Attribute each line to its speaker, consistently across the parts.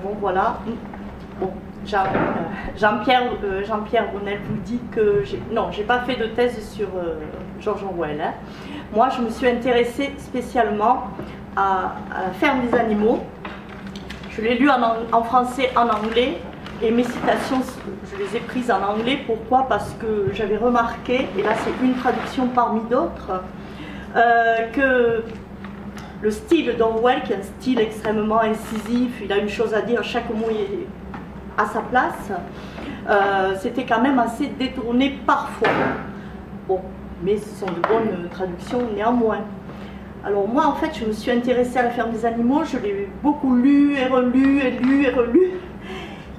Speaker 1: Bon, voilà. Bon, Jean-Pierre Bonnel vous dit que j'ai pas fait de thèse sur George Orwell. Hein. Moi, je me suis intéressée spécialement à la ferme des animaux. Je l'ai lu en français, en anglais, et mes citations, je les ai prises en anglais. Pourquoi? Parce que j'avais remarqué, et là c'est une traduction parmi d'autres, que le style d'Orwell, qui est un style extrêmement incisif, il a une chose à dire, chaque mot est à sa place, c'était quand même assez détourné parfois. Bon, mais ce sont de bonnes traductions néanmoins. Alors moi, en fait, je me suis intéressée à la ferme des animaux, je l'ai beaucoup lu et relu et lu et relu,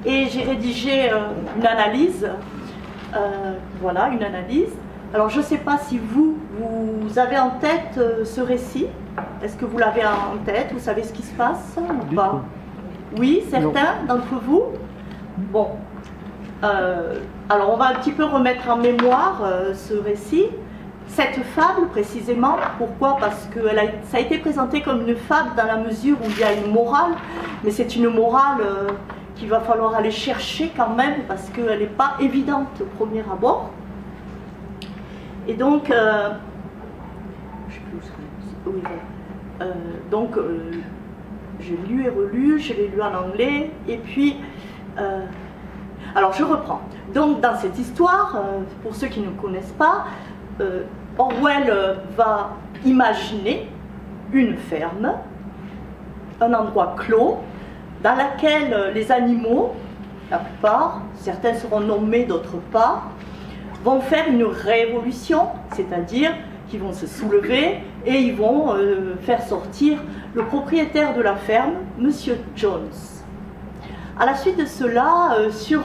Speaker 1: et j'ai rédigé une analyse, voilà, une analyse. Alors je ne sais pas si vous avez en tête ce récit, est-ce que vous l'avez en tête, vous savez ce qui se passe ou pas? Oui, certains d'entre vous? Bon, alors on va un petit peu remettre en mémoire ce récit. Cette fable, précisément, pourquoi? Parce que ça a été présenté comme une fable dans la mesure où il y a une morale, mais c'est une morale qu'il va falloir aller chercher quand même, parce qu'elle n'est pas évidente au premier abord. Et donc, je sais plus où oui, donc, j'ai lu et relu, je l'ai lu en anglais, et puis, alors je reprends. Donc, dans cette histoire, pour ceux qui ne connaissent pas, Orwell va imaginer une ferme, un endroit clos, dans lequel les animaux, la plupart, certains seront nommés, d'autres pas, vont faire une révolution, c'est-à-dire qu'ils vont se soulever et ils vont faire sortir le propriétaire de la ferme, Monsieur Jones. À la suite de cela, sur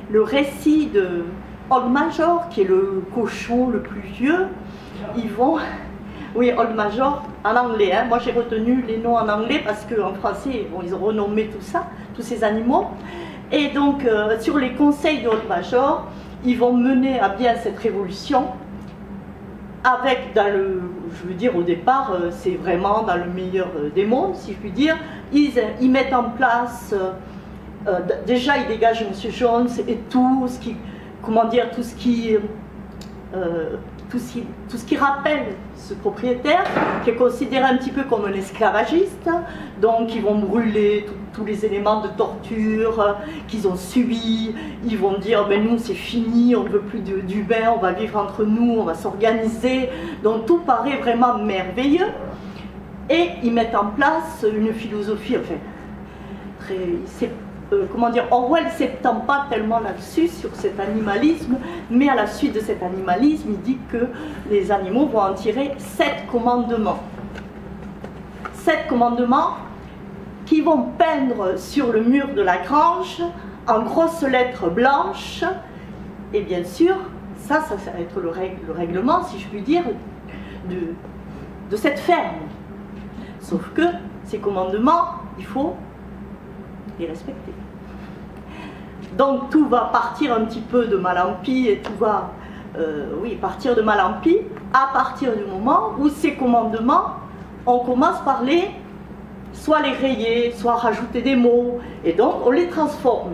Speaker 1: le récit de Old Major, qui est le cochon le plus vieux, ils vont... Oui, Old Major, en anglais, hein. Moi j'ai retenu les noms en anglais parce qu'en français, bon, ils ont renommé tout ça, tous ces animaux. Et donc, sur les conseils de Old Major, ils vont mener à bien cette révolution avec, je veux dire, au départ, c'est vraiment dans le meilleur des mondes, si je puis dire. Ils mettent en place, déjà ils dégagent M. Jones et tout ce qui... Comment dire, tout ce qui rappelle ce propriétaire, qui est considéré un petit peu comme un esclavagiste. Donc ils vont brûler tous les éléments de torture qu'ils ont subis. Ils vont dire, mais nous c'est fini, on ne veut plus d'humains, on va vivre entre nous, on va s'organiser. Donc tout paraît vraiment merveilleux. Et ils mettent en place une philosophie, enfin, comment dire, Orwell ne s'étend pas tellement là-dessus, sur cet animalisme, mais à la suite de cet animalisme, il dit que les animaux vont en tirer 7 commandements. 7 commandements qui vont peindre sur le mur de la grange, en grosses lettres blanches, et bien sûr, ça va être le règlement, si je puis dire, de cette ferme. Sauf que ces commandements, il faut les respecter. Donc tout va partir un petit peu de mal en pis et tout va partir de mal en pis à partir du moment où ces commandements, on commence par soit les rayer, soit rajouter des mots, et donc on les transforme.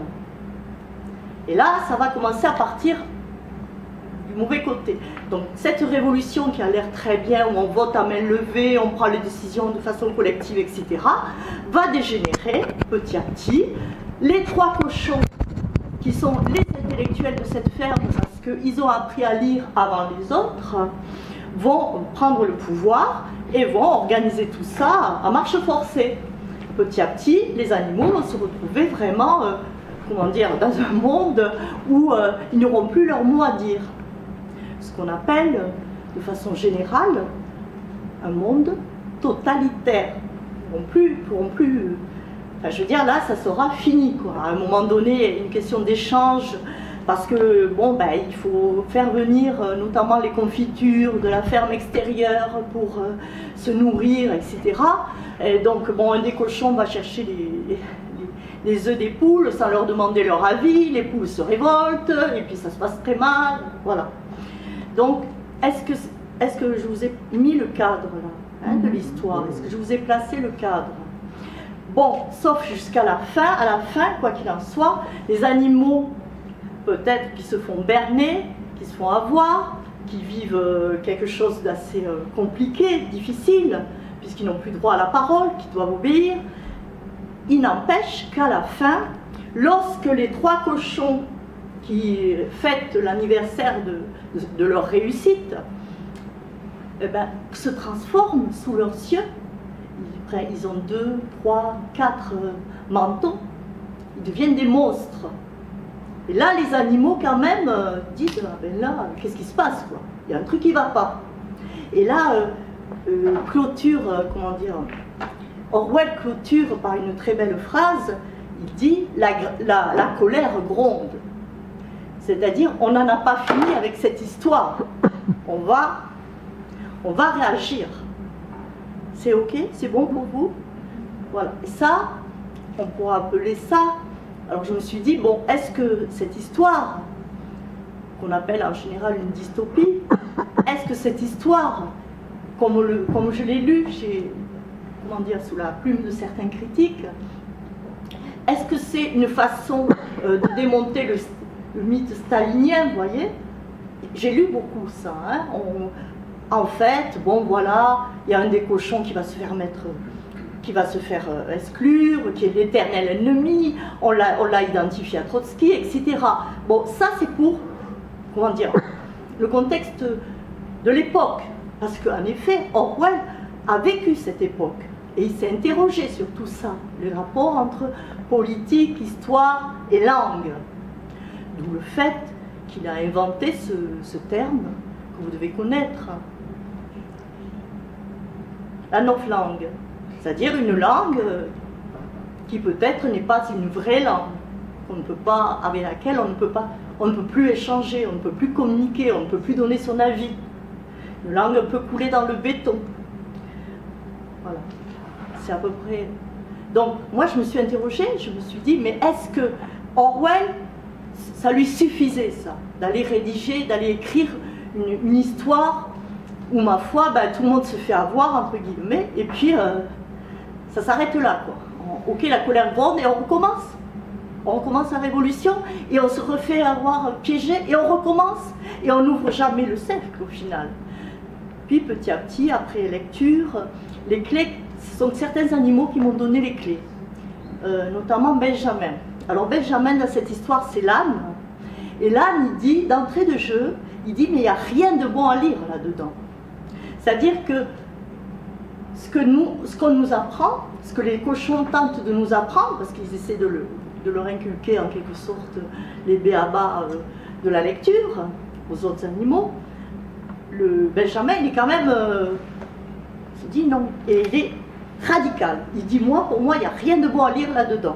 Speaker 1: Et là, ça va commencer à partir du mauvais côté. Donc cette révolution qui a l'air très bien, où on vote à main levée, on prend les décisions de façon collective, etc., va dégénérer petit à petit. Les 3 cochons, qui sont les intellectuels de cette ferme, parce qu'ils ont appris à lire avant les autres, vont prendre le pouvoir et vont organiser tout ça à marche forcée. Petit à petit, les animaux vont se retrouver vraiment, comment dire, dans un monde où ils n'auront plus leur mot à dire. Ce qu'on appelle, de façon générale, un monde totalitaire. Ils pourront plus enfin, je veux dire, là, ça sera fini, quoi. À un moment donné, une question d'échange, parce que, bon, ben, il faut faire venir notamment les confitures de la ferme extérieure pour se nourrir, etc. Et donc, bon, un des cochons va chercher les œufs des poules sans leur demander leur avis, les poules se révoltent, et puis ça se passe très mal, voilà. Donc, est-ce que je vous ai mis le cadre, là, hein, de l'histoire? Est-ce que je vous ai placé le cadre? Bon, sauf jusqu'à la fin. À la fin, quoi qu'il en soit, les animaux, peut-être qui se font berner, qui se font avoir, qui vivent quelque chose d'assez compliqué, difficile, puisqu'ils n'ont plus droit à la parole, qui doivent obéir. Il n'empêche qu'à la fin, lorsque les 3 cochons qui fêtent l'anniversaire de leur réussite, eh ben, se transforment sous leurs yeux. Ils ont 2, 3, 4 manteaux. Ils deviennent des monstres. Et là, les animaux, quand même, disent ah ben là, qu'est-ce qui se passe, quoi? Il y a un truc qui ne va pas. Et là, clôture, comment dire, Orwell clôture par une très belle phrase. Il dit la colère gronde. C'est-à-dire, on n'en a pas fini avec cette histoire. On va réagir. C'est OK? C'est bon pour vous? Voilà. Et ça, on pourra appeler ça. Alors je me suis dit, bon, est-ce que cette histoire, qu'on appelle en général une dystopie, est-ce que cette histoire, comme je l'ai lu, comment dire, sous la plume de certains critiques, est-ce que c'est une façon de démonter le mythe stalinien, vous voyez? J'ai lu beaucoup ça. Hein. En fait, bon voilà, il y a un des cochons qui va se faire exclure, qui est l'éternel ennemi, on l'a identifié à Trotsky, etc. Bon, ça c'est pour, comment dire, le contexte de l'époque. Parce qu'en effet, Orwell a vécu cette époque. Et il s'est interrogé sur tout ça, le rapport entre politique, histoire et langue. D'où le fait qu'il a inventé ce terme que vous devez connaître. La novlangue, c'est-à-dire une langue qui peut-être n'est pas une vraie langue, avec laquelle on ne peut plus échanger, on ne peut plus communiquer, on ne peut plus donner son avis. Une langue peut couler dans le béton. Voilà, c'est à peu près. Donc moi je me suis interrogée, je me suis dit, mais est-ce que Orwell, ça lui suffisait ça, d'aller rédiger, d'aller écrire une histoire où, ma foi, ben, tout le monde se fait avoir, entre guillemets, et puis ça s'arrête là, quoi. Ok, la colère gronde, et on recommence la révolution, et on se refait avoir piégé, et on recommence, et on n'ouvre jamais le cercle, au final. Puis, petit à petit, après lecture, les clés, ce sont certains animaux qui m'ont donné les clés, notamment Benjamin. Alors, Benjamin, dans cette histoire, c'est l'âne, et l'âne, il dit, d'entrée de jeu, il dit, mais il n'y a rien de bon à lire là-dedans. C'est-à-dire que ce qu'on nous apprend, ce que les cochons tentent de nous apprendre, parce qu'ils essaient de leur inculquer en quelque sorte les béabas de la lecture aux autres animaux, le Benjamin, il est quand même, il se dit non, et il est radical. Il dit, pour moi, il n'y a rien de bon à lire là-dedans.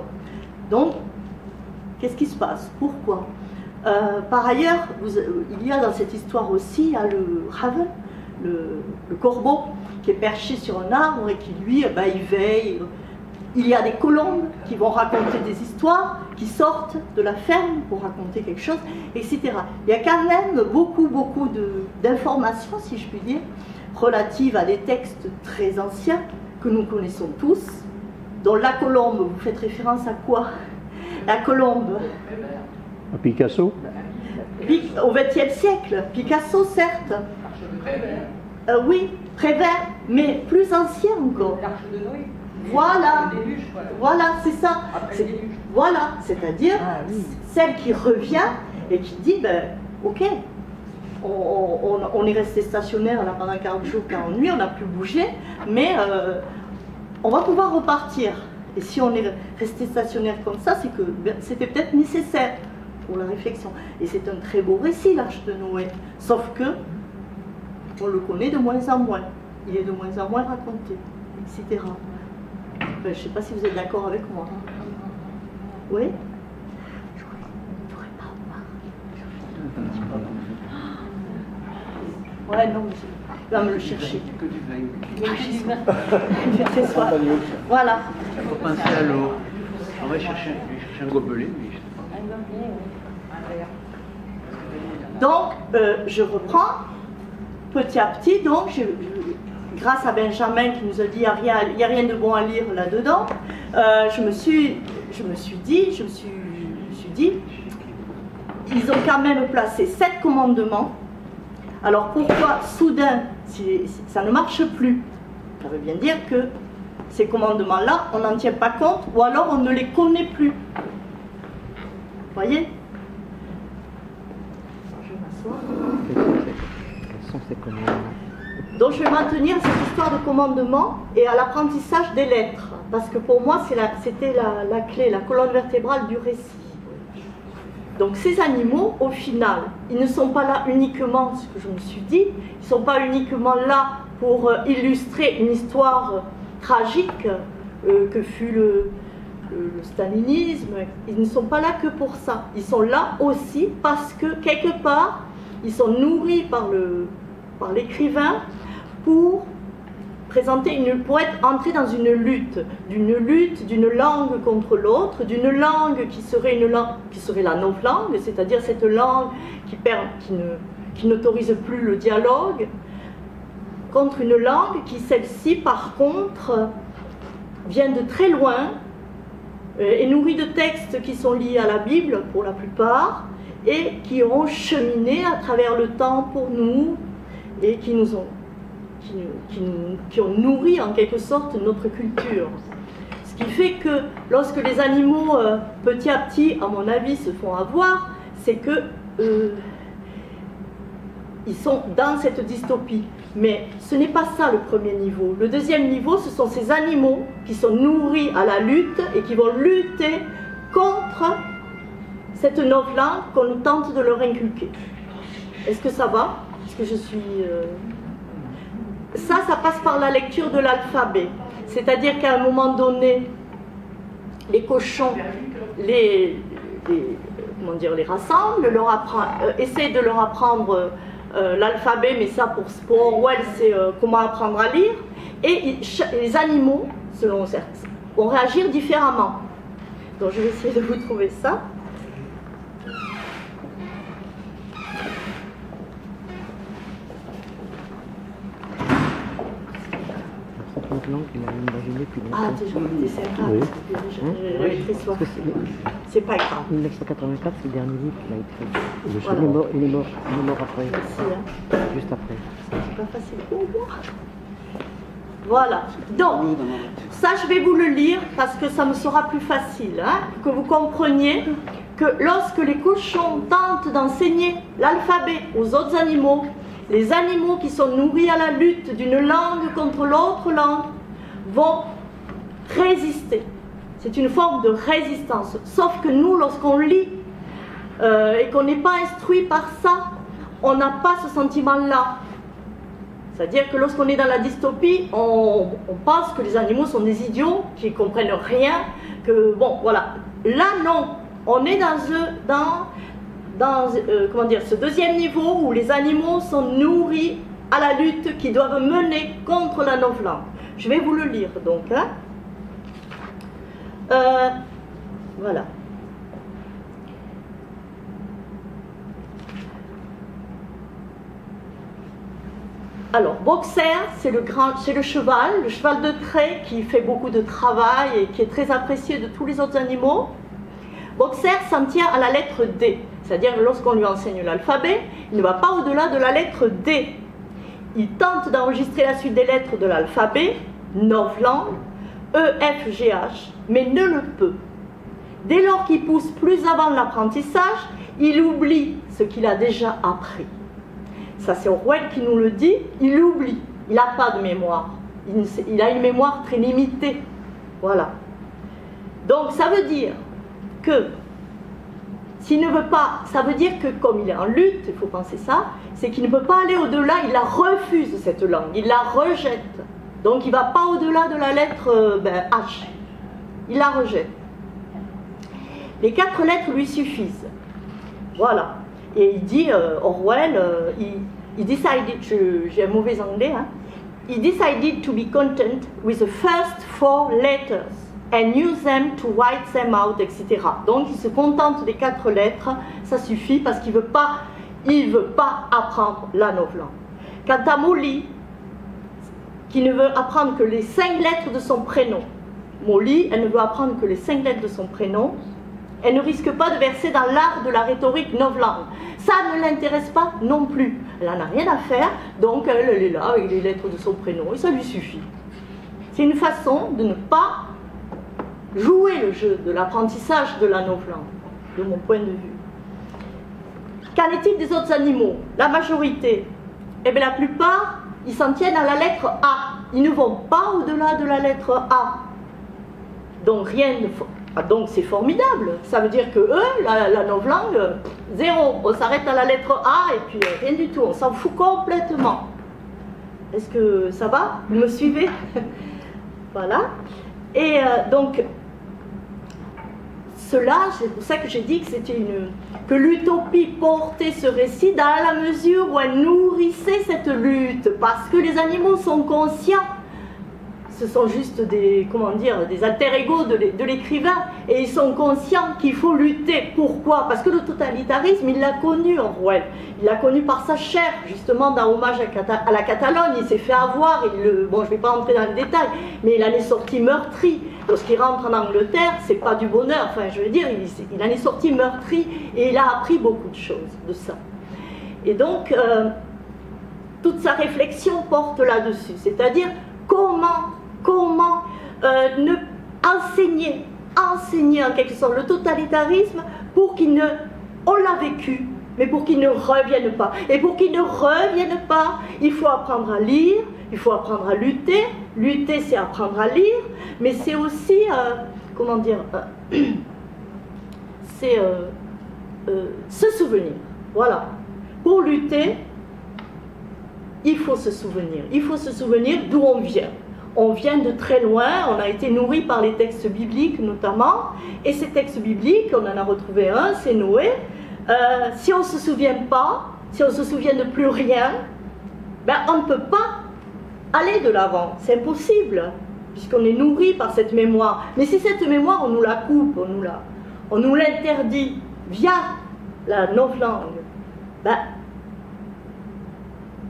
Speaker 1: Donc, qu'est-ce qui se passe? Pourquoi? Par ailleurs, il y a dans cette histoire aussi, il y a le raven, le corbeau, qui est perché sur un arbre et qui, lui, il veille. Il y a des colombes qui vont raconter des histoires, qui sortent de la ferme pour raconter quelque chose, etc. Il y a quand même beaucoup d'informations, si je puis dire, relatives à des textes très anciens que nous connaissons tous, dont la colombe, vous faites référence à quoi? La colombe.
Speaker 2: À Picasso?
Speaker 1: Au XXe siècle. Picasso, certes. Oui, Prévert, mais plus ancien encore.
Speaker 3: L'Arche de Noé.
Speaker 1: Voilà,
Speaker 3: Déluge,
Speaker 1: voilà, c'est ça. Voilà, c'est-à-dire celle qui revient et qui dit, ben, ok, on est resté stationnaire là pendant 40 jours, 40 nuits, on n'a plus bougé, mais on va pouvoir repartir. Et si on est resté stationnaire comme ça, c'est que c'était peut-être nécessaire pour la réflexion. Et c'est un très beau récit, l'Arche de Noé, sauf que on le connaît de moins en moins. Il est de moins en moins raconté, etc. Ben, je ne sais pas si vous êtes d'accord avec moi. Oui? Je ne pourrais pas. Ouais, non, il va me le chercher.
Speaker 3: Que du vin.
Speaker 1: C'est ça. Voilà.
Speaker 3: Il faut penser à l'eau. On va chercher un gobelet.
Speaker 1: Donc, je reprends petit à petit. Donc, grâce à Benjamin qui nous a dit qu'il n'y a rien de bon à lire là-dedans, je me suis dit, ils ont quand même placé 7 commandements. Alors pourquoi soudain, si ça ne marche plus? Ça veut bien dire que ces commandements-là, on n'en tient pas compte, ou alors on ne les connaît plus. Vous voyez? Je vais m'asseoir.
Speaker 4: Quels sont ces commandements?
Speaker 1: Donc je vais maintenir cette histoire de commandement et à l'apprentissage des lettres, parce que pour moi c'était la clé, la colonne vertébrale du récit. Donc ces animaux, au final, ils ne sont pas là uniquement, ce que je me suis dit, ils ne sont pas uniquement là pour illustrer une histoire tragique que fut le stalinisme. Ils ne sont pas là que pour ça. Ils sont là aussi parce que quelque part, ils sont nourris par l'écrivain pour être entré dans une lutte, d'une langue contre l'autre, d'une langue qui serait la novlangue, c'est-à-dire cette langue qui n'autorise plus le dialogue, contre une langue qui, celle-ci, par contre, vient de très loin, est nourrie de textes qui sont liés à la Bible pour la plupart, et qui ont cheminé à travers le temps pour nous, et qui ont nourri en quelque sorte notre culture. Ce qui fait que lorsque les animaux petit à petit, à mon avis, se font avoir, c'est que ils sont dans cette dystopie. Mais ce n'est pas ça le premier niveau. Le deuxième niveau, ce sont ces animaux qui sont nourris à la lutte et qui vont lutter contre cette novlangue qu'on tente de leur inculquer. Est-ce que ça va? Est-ce que je suis... Ça passe par la lecture de l'alphabet. C'est-à-dire qu'à un moment donné, les cochons les rassemblent, essaient de leur apprendre l'alphabet, mais ça pour Orwell c'est comment apprendre à lire, et les animaux, selon certains, vont réagir différemment. Donc je vais essayer de vous trouver ça. Ah, déjà, c'est grave, j'ai très soif. C'est pas grave.
Speaker 4: 1984, c'est le dernier livre qu'il a écrit.
Speaker 1: Voilà.
Speaker 4: Il est mort après.
Speaker 1: Merci, hein.
Speaker 4: Juste après.
Speaker 1: C'est pas facile pour moi. Voilà. Donc, ça, je vais vous le lire parce que ça me sera plus facile, hein, que vous compreniez que lorsque les cochons tentent d'enseigner l'alphabet aux autres animaux, les animaux qui sont nourris à la lutte d'une langue contre l'autre langue vont résister. C'est une forme de résistance. Sauf que nous, lorsqu'on lit et qu'on n'est pas instruit par ça, on n'a pas ce sentiment-là. C'est-à-dire que lorsqu'on est dans la dystopie, on pense que les animaux sont des idiots, qui ne comprennent rien, que bon, voilà. Là, non. On est dans ce deuxième niveau où les animaux sont nourris à la lutte qu'ils doivent mener contre la novlangue. Je vais vous le lire donc. Hein. Voilà. Alors, Boxer, c'est le cheval de trait qui fait beaucoup de travail et qui est très apprécié de tous les autres animaux. Boxer s'en tient à la lettre D, c'est-à-dire que lorsqu'on lui enseigne l'alphabet, il ne va pas au-delà de la lettre D. Il tente d'enregistrer la suite des lettres de l'alphabet, novlangue, E, F, G, H, mais ne le peut. Dès lors qu'il pousse plus avant l'apprentissage, il oublie ce qu'il a déjà appris. Ça, c'est Orwell qui nous le dit, il oublie, il n'a pas de mémoire. Il a une mémoire très limitée. Voilà. Donc, ça veut dire que, s'il ne veut pas, ça veut dire que comme il est en lutte, il faut penser ça, c'est qu'il ne peut pas aller au-delà, il la refuse cette langue, il la rejette. Donc, il ne va pas au-delà de la lettre H. Il la rejette. Les 4 lettres lui suffisent. Voilà. Et il dit, Orwell, il decided, j'ai un mauvais anglais, hein, he decided to be content with the first 4 letters and use them to write them out, etc. Donc il se contente des 4 lettres, ça suffit parce qu'il veut pas apprendre la novlangue. Quant à Molly, qui ne veut apprendre que les 5 lettres de son prénom, Molly, elle ne veut apprendre que les 5 lettres de son prénom. Elle ne risque pas de verser dans l'art de la rhétorique novlangue. Ça ne l'intéresse pas non plus. Elle n'en a rien à faire, donc elle est là avec les lettres de son prénom et ça lui suffit. C'est une façon de ne pas jouer le jeu de l'apprentissage de la novlangue, de mon point de vue. Qu'en est-il des autres animaux? La majorité, eh bien la plupart, ils s'en tiennent à la lettre A. Ils ne vont pas au-delà de la lettre A. Donc donc c'est formidable. Ça veut dire que eux, la novlangue, zéro. On s'arrête à la lettre A et puis rien du tout. On s'en fout complètement. Est-ce que ça va? Vous me suivez? Voilà. Et donc, cela, c'est pour ça que j'ai dit que c'était que l'utopie portait ce récit dans la mesure où elle nourrissait cette lutte, parce que les animaux sont conscients. Ce sont juste des, comment dire, des alter-ego de l'écrivain, et ils sont conscients qu'il faut lutter. Pourquoi? Parce que le totalitarisme, il l'a connu, Orwell. Il l'a connu par sa chair, justement, dans Hommage à la Catalogne. Il s'est fait avoir, bon, je ne vais pas entrer dans le détail, mais il en est sorti meurtri. Lorsqu'il rentre en Angleterre, c'est pas du bonheur, enfin, je veux dire, il en est sorti meurtri, et il a appris beaucoup de choses de ça. Et donc, toute sa réflexion porte là-dessus, c'est-à-dire comment ne enseigner en quelque sorte le totalitarisme pour qu'il ne, on l'a vécu, mais pour qu'il ne revienne pas. Et pour qu'il ne revienne pas, il faut apprendre à lire, il faut apprendre à lutter. Lutter, c'est apprendre à lire, mais c'est aussi, comment dire, c'est se souvenir. Voilà. Pour lutter, il faut se souvenir. Il faut se souvenir d'où on vient. On vient de très loin, on a été nourri par les textes bibliques notamment, et ces textes bibliques, on en a retrouvé un, c'est Noé. Si on ne se souvient pas, si on ne se souvient de plus rien, ben on ne peut pas aller de l'avant, c'est impossible, puisqu'on est nourri par cette mémoire. Mais si cette mémoire, on nous la coupe, on nous l'interdit via la novlangue, ben,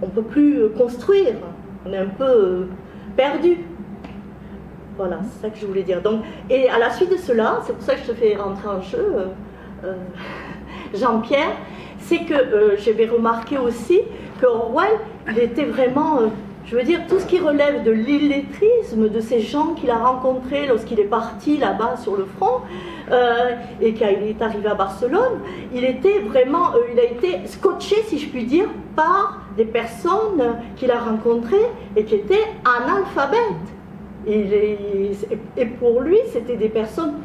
Speaker 1: on ne peut plus construire, on est un peu perdu. Voilà, c'est ça que je voulais dire. Donc, et à la suite de cela, c'est pour ça que je te fais rentrer en jeu, Jean-Pierre, c'est que j'avais remarqué aussi que Orwell, il était vraiment, je veux dire, tout ce qui relève de l'illettrisme, de ces gens qu'il a rencontrés lorsqu'il est parti là-bas sur le front, et qu'il est arrivé à Barcelone, il était vraiment, il a été scotché, si je puis dire, par des personnes qu'il a rencontrées et qui étaient analphabètes. Et pour lui, c'était des personnes,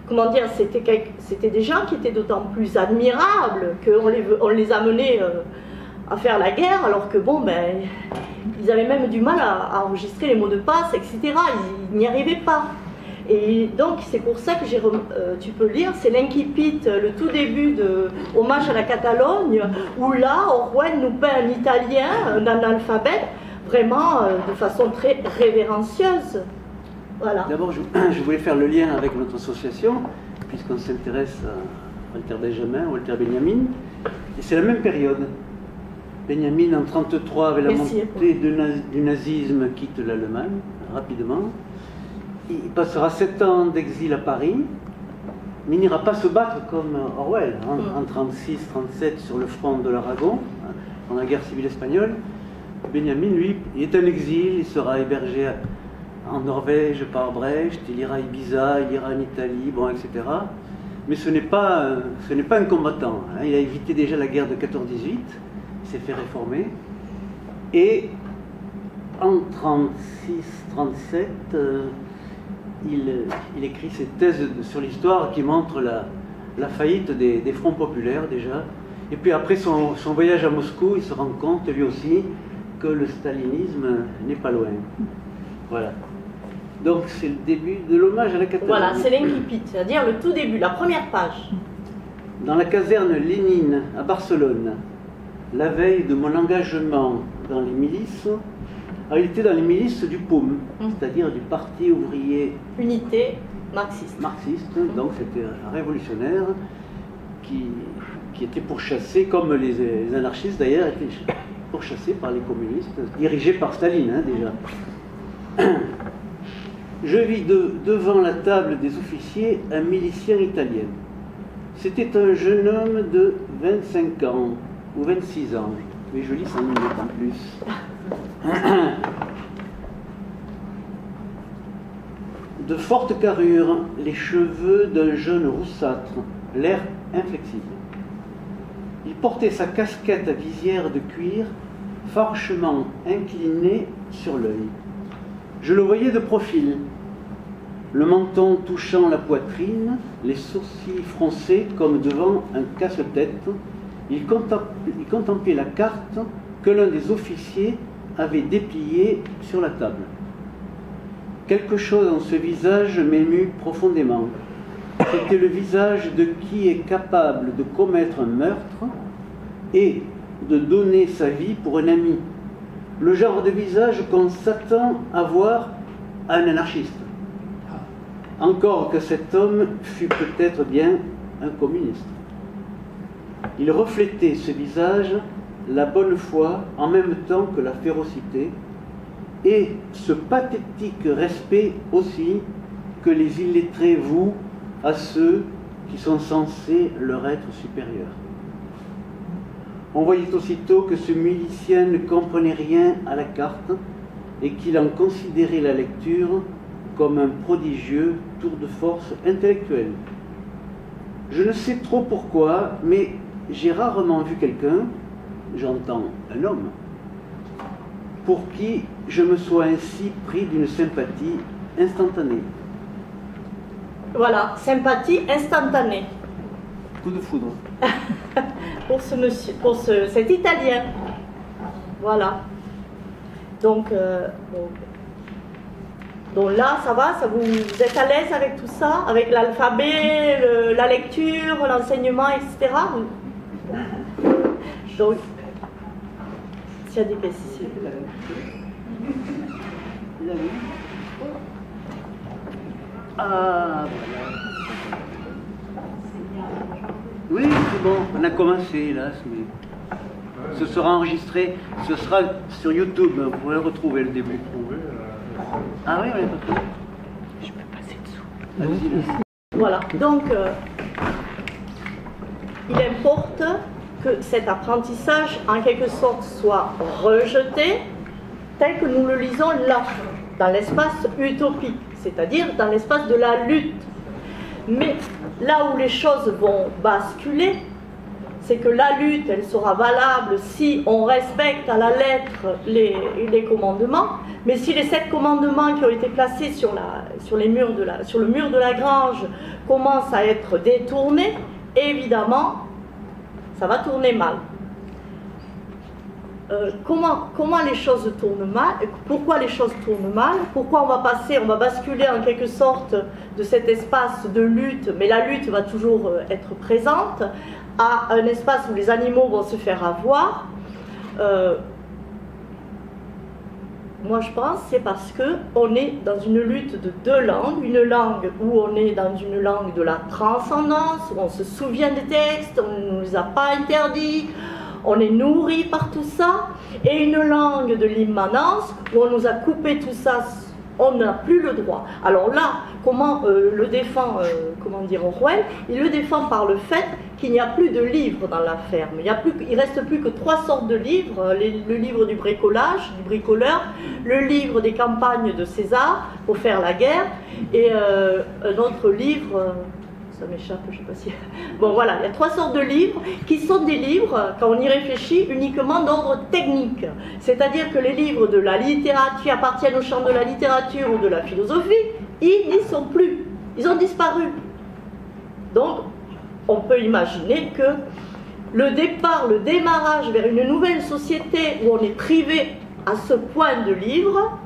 Speaker 1: comment dire, c'était des gens qui étaient d'autant plus admirables qu'on les amenait à faire la guerre, alors que bon, ben, ils avaient même du mal à enregistrer les mots de passe, etc. Ils n'y arrivaient pas. Et donc, c'est pour ça que tu peux lire, c'est l'incipit, le tout début de Hommage à la Catalogne, où là, Orwell nous peint un Italien, un analphabète, vraiment de façon très révérencieuse. Voilà.
Speaker 3: D'abord, je voulais faire le lien avec notre association, puisqu'on s'intéresse à Walter Benjamin, Walter Benjamin, et c'est la même période. Benjamin, en 1933, avec la montée du nazisme, quitte l'Allemagne, rapidement. Il passera 7 ans d'exil à Paris, mais il n'ira pas se battre comme Orwell, en 1936-1937 sur le front de l'Aragon, dans la guerre civile espagnole. Benjamin, lui, il est en exil, il sera hébergé en Norvège par Brecht, il ira à Ibiza, il ira en Italie, bon, etc. Mais ce n'est pas un combattant. Hein. Il a évité déjà la guerre de 14-18, il s'est fait réformer. Et en 1936-1937, il écrit ses thèses sur l'histoire qui montrent la faillite des fronts populaires déjà. Et puis après son voyage à Moscou, il se rend compte lui aussi que le stalinisme n'est pas loin. Voilà. Donc c'est le début de l'hommage à la Catalogne.
Speaker 1: Voilà, c'est l'incipit, c'est-à-dire le tout début, la première page.
Speaker 3: Dans la caserne Lénine à Barcelone, la veille de mon engagement dans les milices, il était dans les milices du POUM, c'est-à-dire du Parti ouvrier
Speaker 1: Unité marxiste.
Speaker 3: Donc c'était un révolutionnaire qui était pourchassé, comme les anarchistes d'ailleurs, étaient pourchassés par les communistes, dirigés par Staline déjà. je vis devant la table des officiers un milicien italien. C'était un jeune homme de 25 ans ou 26 ans, mais je lis 5 minutes en plus. De forte carrure, les cheveux d'un jeune roussâtre, l'air inflexible. Il portait sa casquette à visière de cuir, farouchement inclinée sur l'œil. Je le voyais de profil, le menton touchant la poitrine, les sourcils froncés comme devant un casse-tête. Il contemplait la carte que l'un des officiers avait dépliée sur la table. Quelque chose dans ce visage m'émut profondément. C'était le visage de qui est capable de commettre un meurtre et de donner sa vie pour un ami. Le genre de visage qu'on s'attend à voir à un anarchiste. Encore que cet homme fût peut-être bien un communiste. Il reflétait, ce visage, la bonne foi en même temps que la férocité, et ce pathétique respect aussi que les illettrés vouent à ceux qui sont censés leur être supérieurs. On voyait aussitôt que ce milicien ne comprenait rien à la carte et qu'il en considérait la lecture comme un prodigieux tour de force intellectuel. Je ne sais trop pourquoi, mais j'ai rarement vu quelqu'un, j'entends un homme, pour qui je me sois ainsi pris d'une sympathie instantanée.
Speaker 1: Voilà, sympathie instantanée.
Speaker 3: Coup de foudre.
Speaker 1: Pour ce monsieur, pour cet Italien. Voilà. Donc là, ça va, vous êtes à l'aise avec tout ça, avec l'alphabet, la lecture, l'enseignement, etc. Donc, s'il y a des questions.
Speaker 3: Ah, oui, c'est bon, on a commencé là, mais ce sera enregistré, ce sera sur YouTube, vous pourrez retrouver le début. Ah oui, oui, pas trop.
Speaker 4: Je peux passer dessous.
Speaker 3: Allez-y.
Speaker 1: Voilà, donc il importe que cet apprentissage, en quelque sorte, soit rejeté tel que nous le lisons là, dans l'espace utopique, c'est-à-dire dans l'espace de la lutte. Mais là où les choses vont basculer, c'est que la lutte, elle sera valable si on respecte à la lettre les commandements, mais si les 7 commandements qui ont été placés sur le mur de la grange commencent à être détournés, évidemment, ça va tourner mal. Comment les choses tournent mal? Pourquoi les choses tournent mal? Pourquoi on va basculer en quelque sorte de cet espace de lutte, mais la lutte va toujours être présente, à un espace où les animaux vont se faire avoir? Moi je pense que c'est parce qu'on est dans une lutte de 2 langues, une langue où on est dans une langue de la transcendance, où on se souvient des textes, on ne nous les a pas interdits, on est nourri par tout ça, et une langue de l'immanence où on nous a coupé tout ça, on n'a plus le droit. Alors là, comment le défend, Orwell? Il le défend par le fait qu'il n'y a plus de livres dans la ferme. Il ne reste plus que 3 sortes de livres, le livre du bricolage, du bricoleur, le livre des campagnes de César pour faire la guerre, et un autre livre... ça m'échappe, je ne sais pas si... Bon voilà, il y a 3 sortes de livres qui sont des livres, quand on y réfléchit, uniquement d'ordre technique. C'est-à-dire que les livres de la littérature qui appartiennent au champ de la littérature ou de la philosophie, ils n'y sont plus. Ils ont disparu. Donc, on peut imaginer que le démarrage vers une nouvelle société où on est privé à ce point de livres,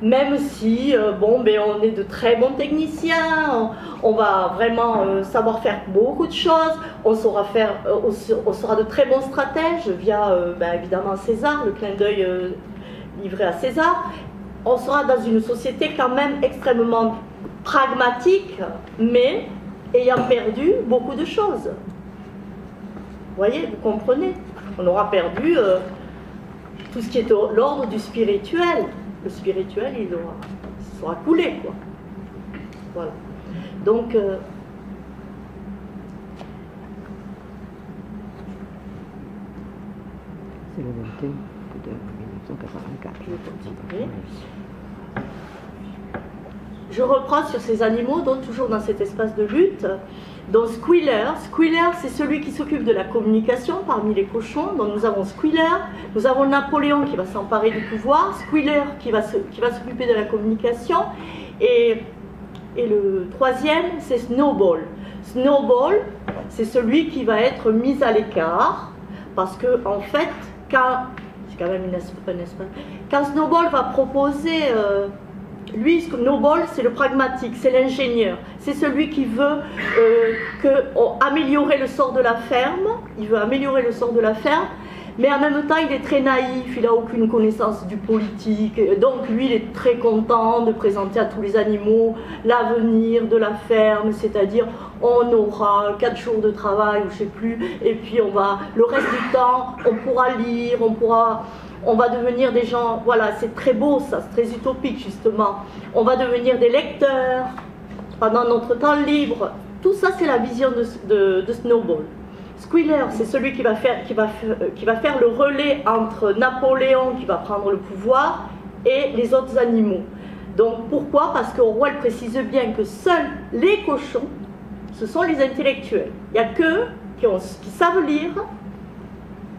Speaker 1: même si on est de très bons techniciens, on va vraiment savoir faire beaucoup de choses, on sera de très bons stratèges via évidemment César, le clin d'œil livré à César. On sera dans une société quand même extrêmement pragmatique, mais ayant perdu beaucoup de choses. Vous voyez, vous comprenez? On aura perdu tout ce qui est de l'ordre du spirituel. Le spirituel, il sera coulé, quoi. Voilà. Donc,
Speaker 4: c'est le 21 de 1984.
Speaker 1: je vais continuer. Je reprends sur ces animaux, donc toujours dans cet espace de lutte. Donc Squealer, c'est celui qui s'occupe de la communication parmi les cochons. Donc nous avons Squealer, nous avons Napoléon qui va s'emparer du pouvoir, Squealer qui va s'occuper de la communication, et le troisième c'est Snowball. Snowball, c'est celui qui va être mis à l'écart, parce que en fait, c'est quand même un espace. Quand Snowball va proposer... lui, Snowball, c'est le pragmatique, c'est l'ingénieur. C'est celui qui veut améliorer le sort de la ferme. Il veut améliorer le sort de la ferme, mais en même temps, il est très naïf, il n'a aucune connaissance du politique. Donc, lui, il est très content de présenter à tous les animaux l'avenir de la ferme, c'est-à-dire, on aura 4 jours de travail, ou je ne sais plus, et puis le reste du temps, on pourra lire, on va devenir des gens, voilà, c'est très beau ça, c'est très utopique justement. On va devenir des lecteurs pendant notre temps libre. Tout ça, c'est la vision de Snowball. Squealer, c'est celui qui va faire le relais entre Napoléon, qui va prendre le pouvoir, et les autres animaux. Donc pourquoi? Parce qu'Orwell précise bien que seuls les cochons, ce sont les intellectuels. Il n'y a qu'eux qui savent lire,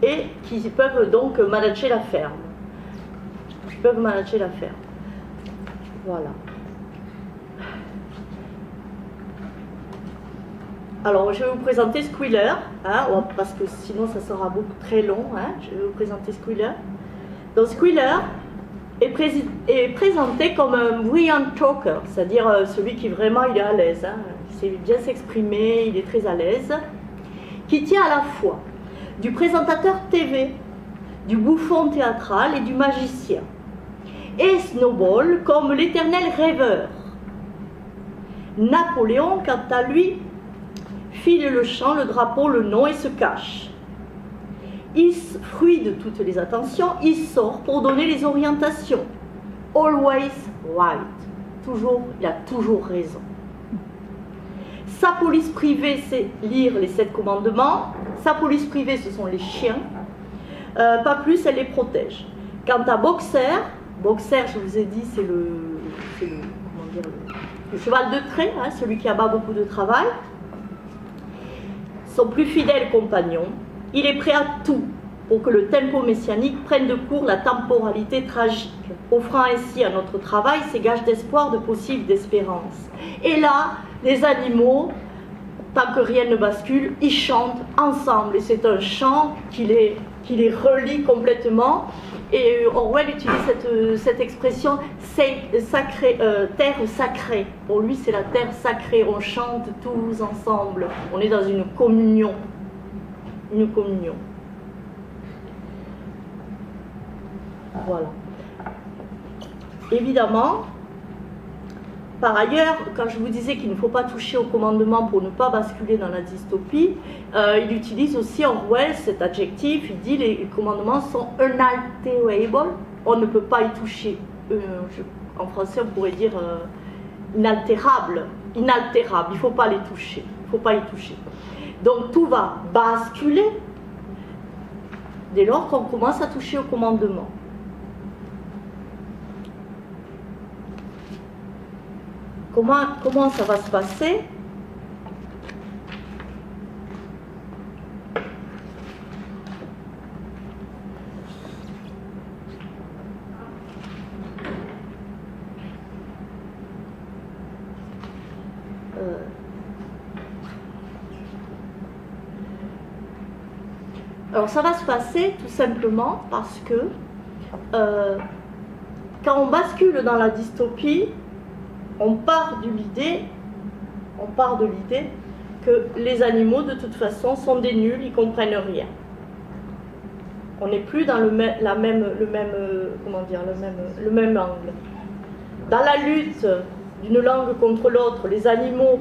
Speaker 1: et qui peuvent donc manager la ferme. Voilà. Alors, je vais vous présenter Squealer, parce que sinon ça sera très long. Je vais vous présenter Squealer. Donc, Squealer est présenté comme un brilliant talker, c'est-à-dire celui qui vraiment il est à l'aise. Il sait bien s'exprimer, il est très à l'aise, qui tient à la fois du présentateur TV, du bouffon théâtral et du magicien. Et Snowball comme l'éternel rêveur. Napoléon, quant à lui, file le champ, le drapeau, le nom et se cache. Fruit de toutes les attentions, il sort pour donner les orientations. Always right. Il a toujours raison. Sa police privée, c'est lire les 7 commandements. Sa police privée, ce sont les chiens. Pas plus, elle les protège. Quant à Boxer, je vous ai dit, c'est le cheval de trait, celui qui abat beaucoup de travail. Son plus fidèle compagnon. Il est prêt à tout pour que le tempo messianique prenne de court la temporalité tragique, offrant ainsi à notre travail ces gages d'espoir, de possible d'espérance. Et là, les animaux, tant que rien ne bascule, ils chantent ensemble. Et c'est un chant qui les relie complètement. Et Orwell utilise cette expression terre sacrée. Pour lui, c'est la terre sacrée. On chante tous ensemble. On est dans une communion. Une communion. Voilà. Évidemment, par ailleurs, quand je vous disais qu'il ne faut pas toucher au commandement pour ne pas basculer dans la dystopie, il utilise aussi Orwell cet adjectif. Il dit les commandements sont unalterable. On ne peut pas y toucher. En français, on pourrait dire inaltérable. Inaltérable. Il ne faut pas les toucher. Il ne faut pas y toucher. Donc tout va basculer dès lors qu'on commence à toucher au commandement. Comment ça va se passer? Alors ça va se passer tout simplement parce que quand on bascule dans la dystopie, on part de l'idée que les animaux de toute façon sont des nuls, ils comprennent rien. On n'est plus dans le même angle. Dans la lutte d'une langue contre l'autre, les animaux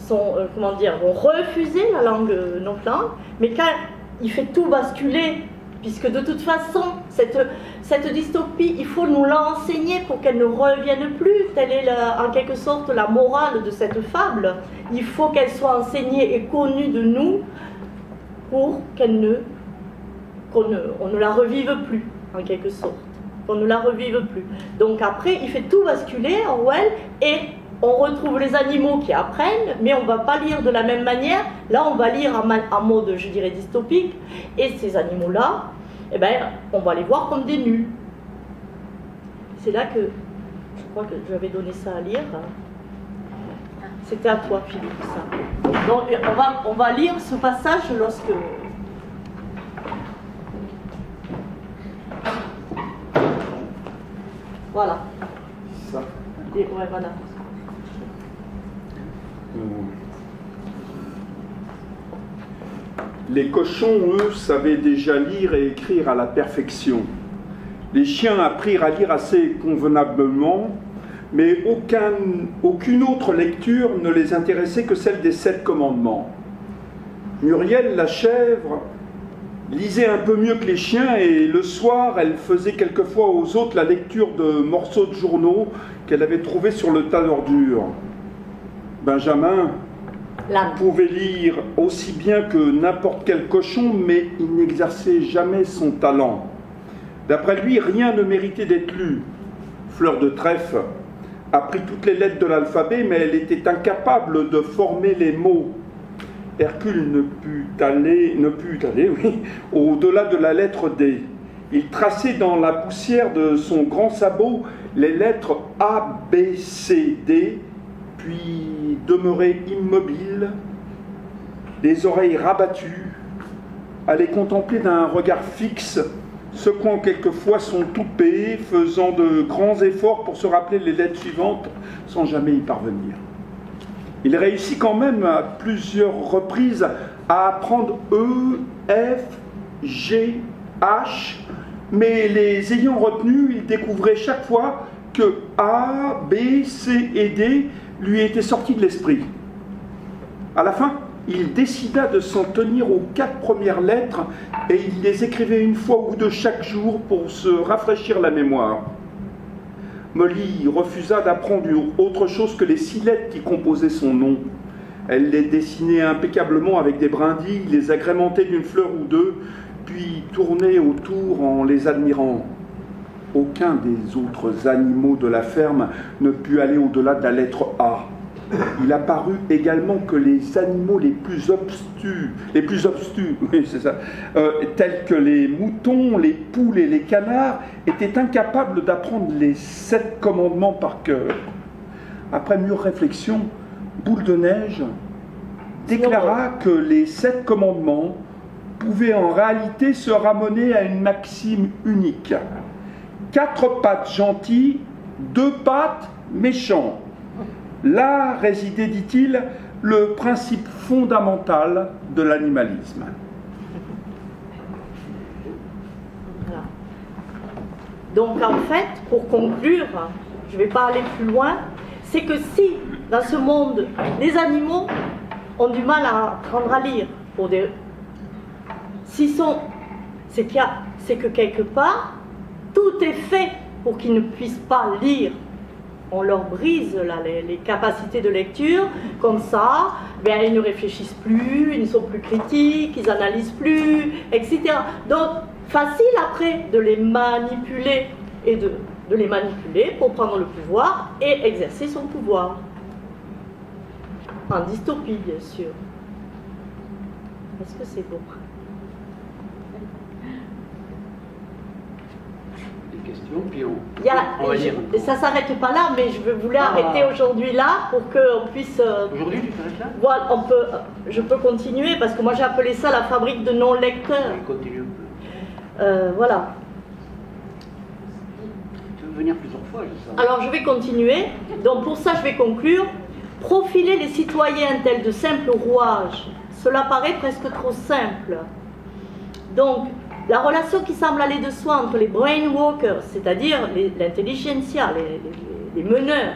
Speaker 1: vont refuser la langue, notre langue, mais quand il fait tout basculer puisque de toute façon, cette dystopie, il faut nous l'enseigner pour qu'elle ne revienne plus. Telle est en quelque sorte la morale de cette fable. Il faut qu'elle soit enseignée et connue de nous pour qu'on ne la revive plus, en quelque sorte. Qu'on ne la revive plus. Donc après, il fait tout basculer, Orwell, et on retrouve les animaux qui apprennent, mais on ne va pas lire de la même manière. Là, on va lire en mode, je dirais, dystopique, et ces animaux-là, eh ben, on va les voir comme des nuls. C'est là que, je crois que j'avais donné ça à lire. C'était à toi, Philippe, ça. Donc, on va lire ce passage lorsque... Voilà.
Speaker 5: Ça.
Speaker 1: Et, ouais, voilà.
Speaker 5: Les cochons, eux, savaient déjà lire et écrire à la perfection. Les chiens apprirent à lire assez convenablement, mais aucune autre lecture ne les intéressait que celle des 7 commandements. Muriel, la chèvre, lisait un peu mieux que les chiens, et le soir, elle faisait quelquefois aux autres la lecture de morceaux de journaux qu'elle avait trouvés sur le tas d'ordures. Benjamin pouvait lire aussi bien que n'importe quel cochon, mais il n'exerçait jamais son talent. D'après lui, rien ne méritait d'être lu. Fleur de Trèfle apprit toutes les lettres de l'alphabet, mais elle était incapable de former les mots. Hercule ne put aller au-delà de la lettre D. Il traçait dans la poussière de son grand sabot les lettres A, B, C, D, puis demeurait immobile, les oreilles rabattues, à les contempler d'un regard fixe, secouant quelquefois son toupet, faisant de grands efforts pour se rappeler les lettres suivantes, sans jamais y parvenir. Il réussit quand même à plusieurs reprises à apprendre E, F, G, H, mais les ayant retenus, il découvrait chaque fois que A, B, C et D lui étaient sortis de l'esprit. À la fin, il décida de s'en tenir aux 4 premières lettres et il les écrivait une fois ou deux chaque jour pour se rafraîchir la mémoire. Molly refusa d'apprendre autre chose que les 6 lettres qui composaient son nom. Elle les dessinait impeccablement avec des brindilles, les agrémentait d'une fleur ou deux, puis tournait autour en les admirant. Aucun des autres animaux de la ferme ne put aller au-delà de la lettre A. Il apparut également que les animaux les plus obstus, oui, c'est ça, tels que les moutons, les poules et les canards, étaient incapables d'apprendre les 7 commandements par cœur. Après mûre réflexion, Boule de Neige déclara que les 7 commandements pouvaient en réalité se ramener à une maxime unique. 4 pattes gentilles, 2 pattes méchants. Là résidait, dit-il, le principe fondamental de l'animalisme.
Speaker 1: Voilà. Donc en fait, pour conclure, je ne vais pas aller plus loin, c'est que si, dans ce monde, les animaux ont du mal à apprendre à lire, c'est que quelque part, tout est fait pour qu'ils ne puissent pas lire. On leur brise là, les capacités de lecture, comme ça, ben, ils ne réfléchissent plus, ils ne sont plus critiques, ils n'analysent plus, etc. Donc, facile après de les manipuler et de les manipuler pour prendre le pouvoir et exercer son pouvoir. En dystopie, bien sûr. Est-ce que c'est beau ?
Speaker 3: Questions, puis
Speaker 1: on va dire. Ça ne s'arrête pas là, mais je voulais arrêter aujourd'hui là pour qu'on puisse...
Speaker 3: Aujourd'hui, tu t'arrêtes là ?
Speaker 1: Voilà, je peux continuer parce que moi j'ai appelé ça la fabrique de non-lecteurs.
Speaker 3: Continue un peu.
Speaker 1: Voilà.
Speaker 3: Tu veux venir plusieurs fois, je sais.
Speaker 1: Alors je vais continuer. Donc pour ça je vais conclure. Profiler les citoyens tels de simples rouages, cela paraît presque trop simple. Donc, la relation qui semble aller de soi entre les brainwalkers, c'est-à-dire l'intelligentsia, les meneurs,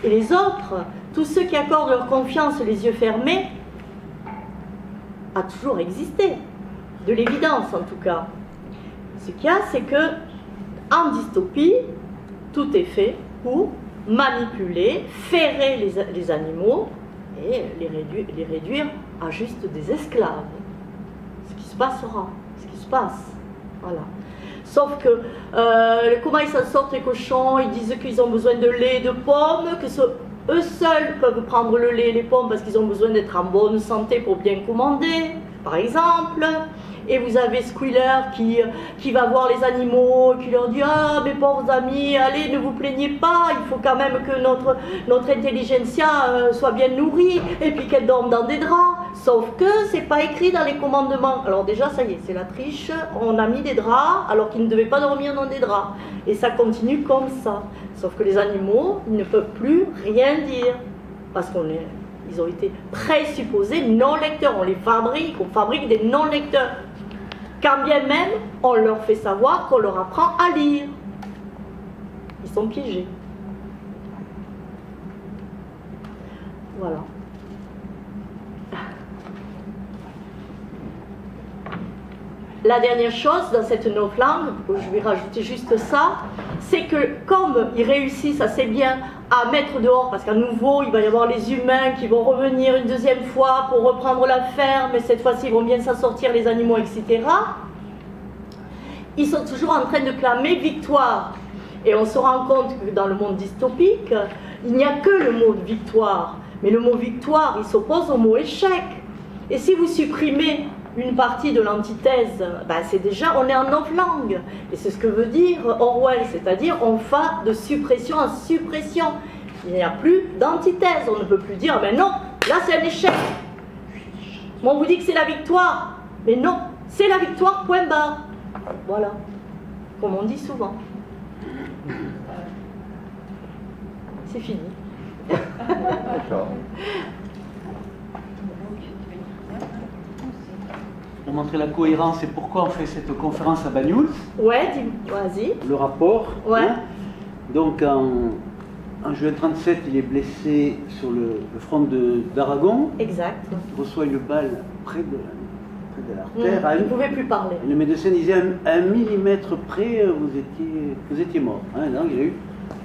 Speaker 1: et les autres, tous ceux qui accordent leur confiance les yeux fermés, a toujours existé, de l'évidence en tout cas. Ce qu'il y a, c'est que en dystopie, tout est fait pour manipuler, ferrer les animaux et les réduire à juste des esclaves. Ce qui se passera, ce qui se passe. Voilà. Sauf que comment ils s'en sortent les cochons? Ils disent qu'ils ont besoin de lait, de pommes, que eux seuls peuvent prendre le lait et les pommes parce qu'ils ont besoin d'être en bonne santé pour bien commander, par exemple. Et vous avez Squealer qui va voir les animaux, qui leur dit « Ah, mes pauvres amis, allez, ne vous plaignez pas, il faut quand même que notre intelligentsia soit bien nourrie, et puis qu'elle dorme dans des draps. » Sauf que c'est pas écrit dans les commandements. Alors déjà, ça y est, c'est la triche, on a mis des draps alors qu'ils ne devaient pas dormir dans des draps. Et ça continue comme ça. Sauf que les animaux, ils ne peuvent plus rien dire, parce ils ont été présupposés non-lecteurs, on fabrique des non-lecteurs. Quand bien même, on leur fait savoir qu'on leur apprend à lire. Ils sont piégés. Voilà. La dernière chose dans cette novlangue, je vais rajouter juste ça, c'est que comme ils réussissent assez bien à mettre dehors, parce qu'à nouveau il va y avoir les humains qui vont revenir une deuxième fois pour reprendre la ferme, et cette fois-ci ils vont bien s'en sortir, les animaux, etc. Ils sont toujours en train de clamer victoire. Et on se rend compte que dans le monde dystopique, il n'y a que le mot victoire. Mais le mot victoire, il s'oppose au mot échec. Et si vous supprimez une partie de l'antithèse, ben c'est déjà, on est en novlangue. Et c'est ce que veut dire Orwell, c'est-à-dire on va de suppression en suppression. Il n'y a plus d'antithèse, on ne peut plus dire, ben non, là c'est un échec. Moi on vous dit que c'est la victoire, mais non, c'est la victoire, point barre. Voilà, comme on dit souvent. C'est fini.
Speaker 2: D'accord.
Speaker 3: Pour montrer la cohérence et pourquoi on fait cette conférence à Banyuls.
Speaker 1: Ouais, vas-y.
Speaker 3: Le rapport.
Speaker 1: Ouais.
Speaker 3: Hein. Donc en juin 37, il est blessé sur le front d'Aragon.
Speaker 1: Exact.
Speaker 3: Il reçoit une balle près de l'artère.
Speaker 1: Il ne pouvait plus parler.
Speaker 3: Le médecin disait à 1 millimètre près, vous étiez mort. Hein. Donc il a eu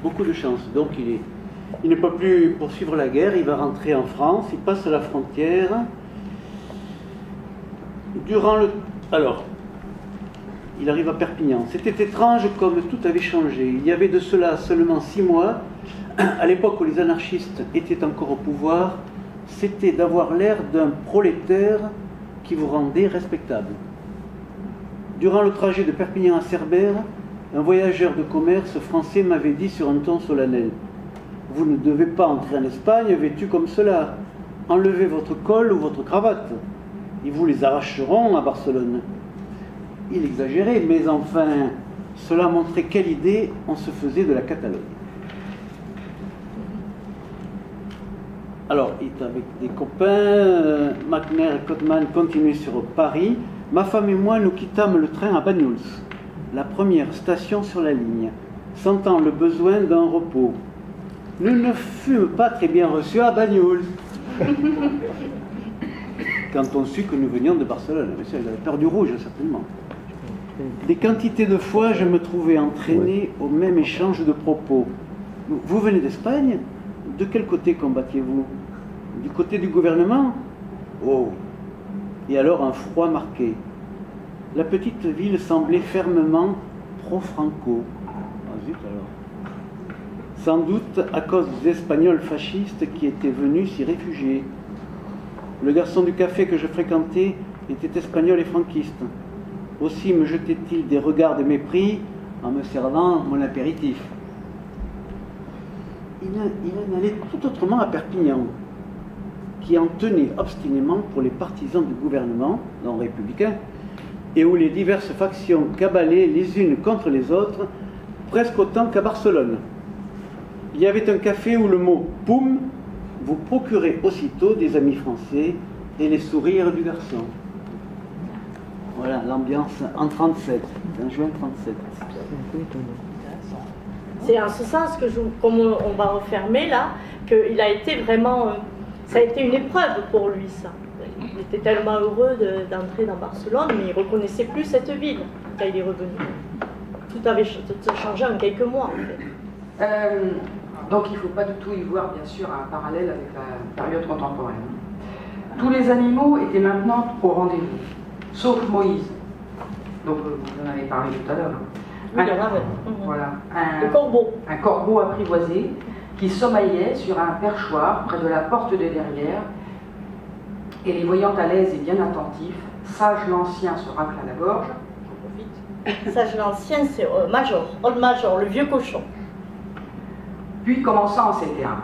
Speaker 3: beaucoup de chance. Donc il ne peut plus poursuivre la guerre. Il va rentrer en France. Il passe la frontière. Alors, il arrive à Perpignan. C'était étrange comme tout avait changé. Il y avait de cela seulement 6 mois, à l'époque où les anarchistes étaient encore au pouvoir, c'était d'avoir l'air d'un prolétaire qui vous rendait respectable. Durant le trajet de Perpignan à Cerbère, un voyageur de commerce français m'avait dit sur un ton solennel « Vous ne devez pas entrer en Espagne vêtu comme cela. Enlevez votre col ou votre cravate. Ils vous les arracheront à Barcelone. » Il exagérait, mais enfin, cela montrait quelle idée on se faisait de la Catalogne. Alors, il est avec des copains, McNair et Cotman continuaient sur Paris. Ma femme et moi, nous quittâmes le train à Banyuls, la première station sur la ligne, sentant le besoin d'un repos. Nous ne fûmes pas très bien reçus à Banyuls. Quand on sut que nous venions de Barcelone, mais elle avait peur du rouge, certainement. Des quantités de fois, je me trouvais entraîné au même échange de propos. Vous venez d'Espagne? De quel côté combattiez-vous? Du côté du gouvernement? Oh! Et alors un froid marqué. La petite ville semblait fermement pro-franco. Ah zut alors. Sans doute à cause des Espagnols fascistes qui étaient venus s'y réfugier. Le garçon du café que je fréquentais était espagnol et franquiste. Aussi me jetait-il des regards de mépris en me servant mon apéritif. Il en allait tout autrement à Perpignan, qui en tenait obstinément pour les partisans du gouvernement, non républicain, et où les diverses factions cabalaient les unes contre les autres, presque autant qu'à Barcelone. Il y avait un café où le mot « poum » vous procurait aussitôt des amis français et les sourires du garçon. Voilà l'ambiance en 37, en juin 37.
Speaker 1: C'est en ce sens que, comme on va refermer là, qu'il a été vraiment... ça a été une épreuve pour lui, ça. Il était tellement heureux d'entrer dans Barcelone, mais il ne reconnaissait plus cette ville quand il est revenu. Tout avait changé en quelques mois, en fait.
Speaker 6: Donc il ne faut pas du tout y voir, bien sûr, un parallèle avec la période contemporaine. Tous les animaux étaient maintenant au rendez-vous, sauf Moïse. Donc vous en avez parlé tout à l'heure.
Speaker 1: Oui, il y en avait.
Speaker 6: Voilà,
Speaker 1: Le corbeau.
Speaker 6: un corbeau apprivoisé qui sommeillait sur un perchoir près de la porte de derrière, et les voyant à l'aise et bien attentifs, Sage l'Ancien se racla la gorge.
Speaker 1: Sage l'Ancien, c'est Major, Old Major, le vieux cochon.
Speaker 6: Puis commença en ces termes.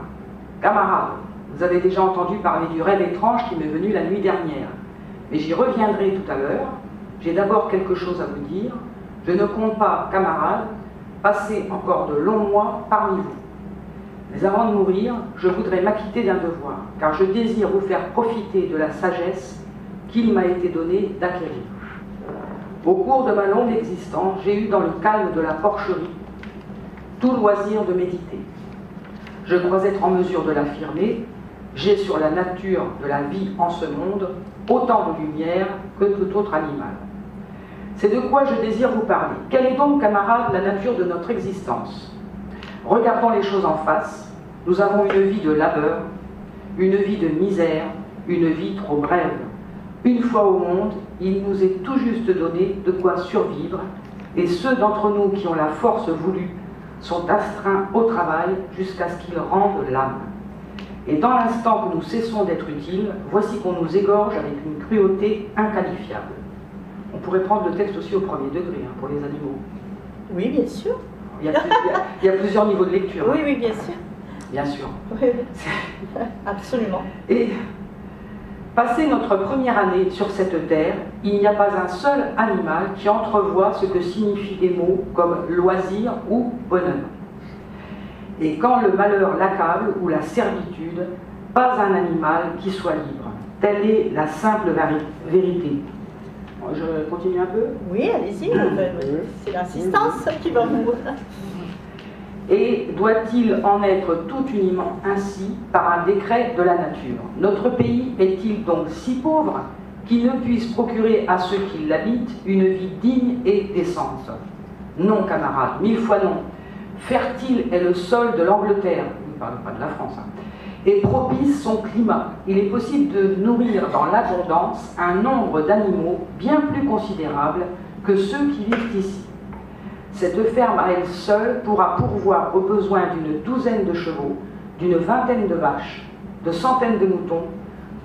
Speaker 6: Camarades, vous avez déjà entendu parler du rêve étrange qui m'est venu la nuit dernière, mais j'y reviendrai tout à l'heure. J'ai d'abord quelque chose à vous dire. Je ne compte pas, camarades, passer encore de longs mois parmi vous. Mais avant de mourir, je voudrais m'acquitter d'un devoir, car je désire vous faire profiter de la sagesse qu'il m'a été donné d'acquérir. Au cours de ma longue existence, j'ai eu dans le calme de la porcherie tout loisir de méditer. Je crois être en mesure de l'affirmer, j'ai sur la nature de la vie en ce monde autant de lumière que tout autre animal. C'est de quoi je désire vous parler. Quelle est donc, camarades, la nature de notre existence? Regardons les choses en face. Nous avons une vie de labeur, une vie de misère, une vie trop brève. Une fois au monde, il nous est tout juste donné de quoi survivre, et ceux d'entre nous qui ont la force voulue sont astreints au travail jusqu'à ce qu'ils rendent l'âme. Et dans l'instant que nous cessons d'être utiles, voici qu'on nous égorge avec une cruauté inqualifiable. On pourrait prendre le texte aussi au premier degré, hein, pour les animaux.
Speaker 1: Oui, bien sûr.
Speaker 6: Il y a plusieurs niveaux de lecture.
Speaker 1: Oui,
Speaker 6: hein.
Speaker 1: oui, bien sûr.
Speaker 6: Bien sûr.
Speaker 1: Oui, absolument.
Speaker 6: Et passé notre première année sur cette terre, il n'y a pas un seul animal qui entrevoit ce que signifient des mots comme loisir ou bonheur. Et quand le malheur l'accable ou la servitude, pas un animal qui soit libre. Telle est la simple vérité. Je continue un peu?
Speaker 1: Oui, allez-y. C'est l'assistance qui va vous...
Speaker 6: Et doit-il en être tout uniment ainsi par un décret de la nature? Notre pays est-il donc si pauvre qu'il ne puisse procurer à ceux qui l'habitent une vie digne et décente? Non, camarades, 1000 fois non. Fertile est le sol de l'Angleterre, on ne parle pas de la France, hein, et propice son climat. Il est possible de nourrir dans l'abondance un nombre d'animaux bien plus considérable que ceux qui vivent ici. Cette ferme à elle seule pourra pourvoir aux besoins d'une douzaine de chevaux, d'une vingtaine de vaches, de centaines de moutons,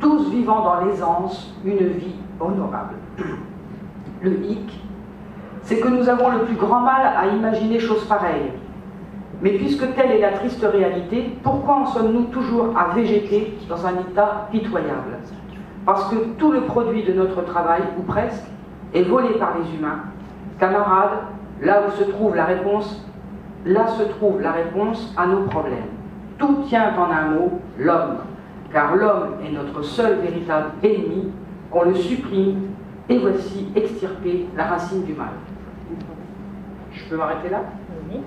Speaker 6: tous vivant dans l'aisance une vie honorable. Le hic, c'est que nous avons le plus grand mal à imaginer chose pareille. Mais puisque telle est la triste réalité, pourquoi en sommes-nous toujours à végéter dans un état pitoyable? Parce que tout le produit de notre travail, ou presque, est volé par les humains. Camarades, là où se trouve la réponse, là se trouve la réponse à nos problèmes. Tout tient en un mot, l'homme, car l'homme est notre seul véritable ennemi, qu'on le supprime, et voici extirper la racine du mal. Je peux m'arrêter là?
Speaker 1: Oui.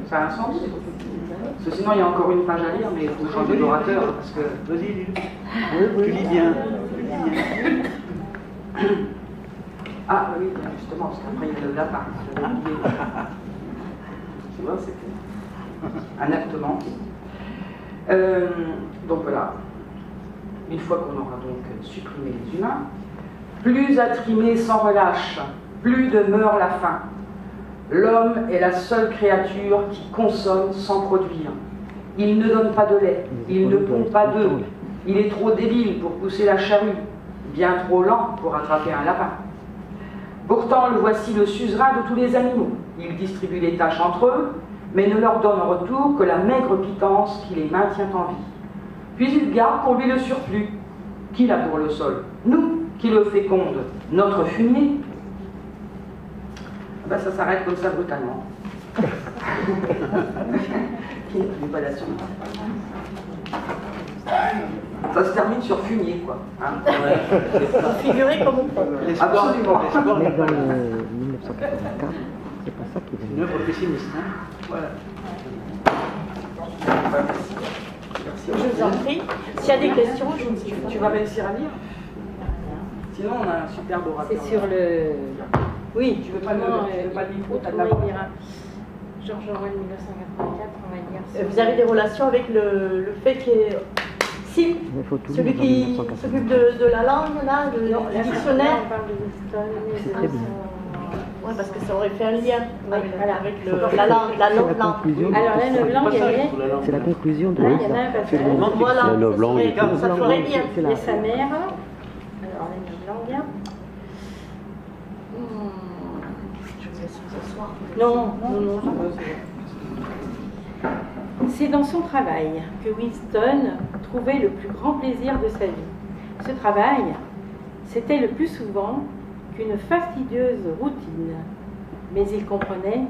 Speaker 6: Ça a un sens? Parce que sinon il y a encore une page à lire, mais il faut changer d'orateur, parce que...
Speaker 3: Vas-y, lis. Tu lis bien.
Speaker 6: Ah oui, justement, parce qu'après il y a le lapin. J'avais oublié. Tu vois, c'était un actement. Donc voilà. Une fois qu'on aura donc supprimé les humains, plus à trimer sans relâche, plus demeure la faim. L'homme est la seule créature qui consomme sans produire. Il ne donne pas de lait, il ne pond pas d'œufs, il est trop débile pour pousser la charrue, bien trop lent pour attraper un lapin. Pourtant, le voici le suzerain de tous les animaux. Il distribue les tâches entre eux, mais ne leur donne en retour que la maigre pitance qui les maintient en vie. Puis il garde pour lui le surplus. Qui l'a pour le sol? Nous, qui le féconde, notre fumier. Ben, ça s'arrête comme ça brutalement. Ça se termine sur fumier, quoi. Hein.
Speaker 1: Figurez comme on peut.
Speaker 6: Absolument.
Speaker 4: Mais dans le 1984, c'est pas ça qui
Speaker 3: Une œuvre pessimiste. Hein.
Speaker 6: Voilà.
Speaker 1: Je vous en prie. S'il y a des questions, je vous dis.
Speaker 6: Tu vas réussir à lire? Sinon, on a un superbe orateur.
Speaker 7: C'est sur le...
Speaker 6: Oui, tu veux pas le micro, t'as de la voix.
Speaker 7: George Orwell, 1984, on va dire.
Speaker 1: Vous avez des relations avec le fait qu'il y ait... Si, celui qui s'occupe de la langue, là, du dictionnaire.
Speaker 7: On parle de Winston.
Speaker 1: Oui, parce que ça aurait fait un lien avec
Speaker 7: voilà.
Speaker 1: la langue, la novlangue.
Speaker 7: Alors la novlangue,
Speaker 4: c'est la conclusion de
Speaker 7: là, il y en a un passage.
Speaker 1: Voilà,
Speaker 2: La novlangue.
Speaker 1: ça ferait bien.
Speaker 7: Et sa mère. Alors la novlangue.
Speaker 1: Je vous laisse vous asseoir.
Speaker 7: Non. C'est dans son travail que Winston trouvait le plus grand plaisir de sa vie. Ce travail, c'était le plus souvent qu'une fastidieuse routine, mais il comprenait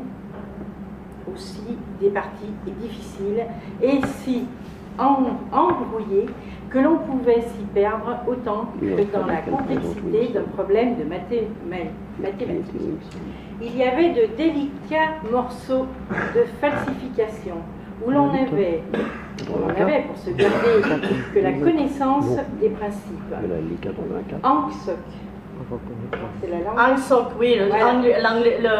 Speaker 7: aussi des parties difficiles et si embrouillées que l'on pouvait s'y perdre autant que dans la complexité d'un problème de mathématiques. Il y avait de délicats morceaux de falsification où l'on avait pour se garder que la connaissance des principes. Angsoc. C'est la langue.
Speaker 1: Angsoc, oui,
Speaker 7: Voilà.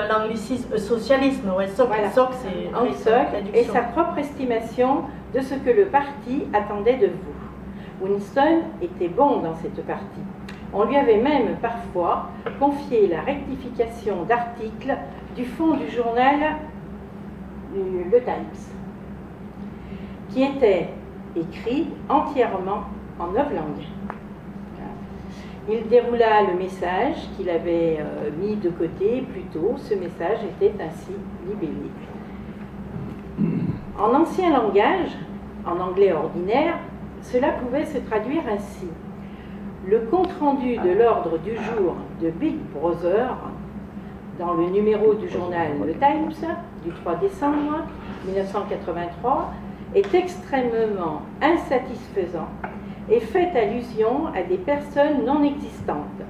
Speaker 1: l'anglicisme, socialisme, ouais, soc,
Speaker 7: Voilà.
Speaker 1: soc, c'est
Speaker 7: Angsoc et
Speaker 1: traduction.
Speaker 7: sa propre estimation de ce que le parti attendait de vous. Winston était bon dans cette partie. On lui avait même parfois confié la rectification d'articles du fond du journal Le Times, qui était écrit entièrement en 9 langues. Il déroula le message qu'il avait mis de côté plus tôt. Ce message était ainsi libellé. En ancien langage, en anglais ordinaire, cela pouvait se traduire ainsi. Le compte-rendu de l'ordre du jour de Big Brother, dans le numéro du journal Le Times du 3 décembre 1983, est extrêmement insatisfaisant et fait allusion à des personnes non existantes.